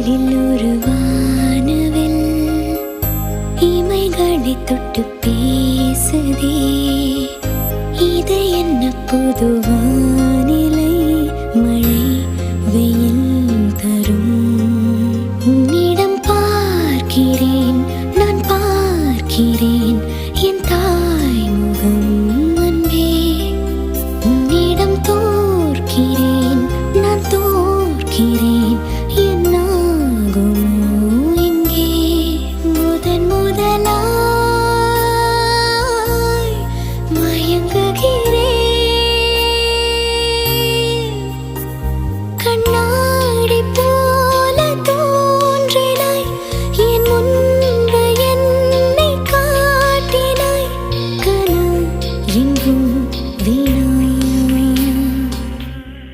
இதழில் ஒரு வானவில் இமைகளை தொட்டு பேசுதே. இது என்ன புது வானிலை? மழை வெயில் தரும். உன்னிடம் பார்க்கிறேன், நான் பார்க்கிறேன் என் தாய் முகம் அன்பே. உன்னிடம் தோற்கிறேன், நான் தோற்கிறேன்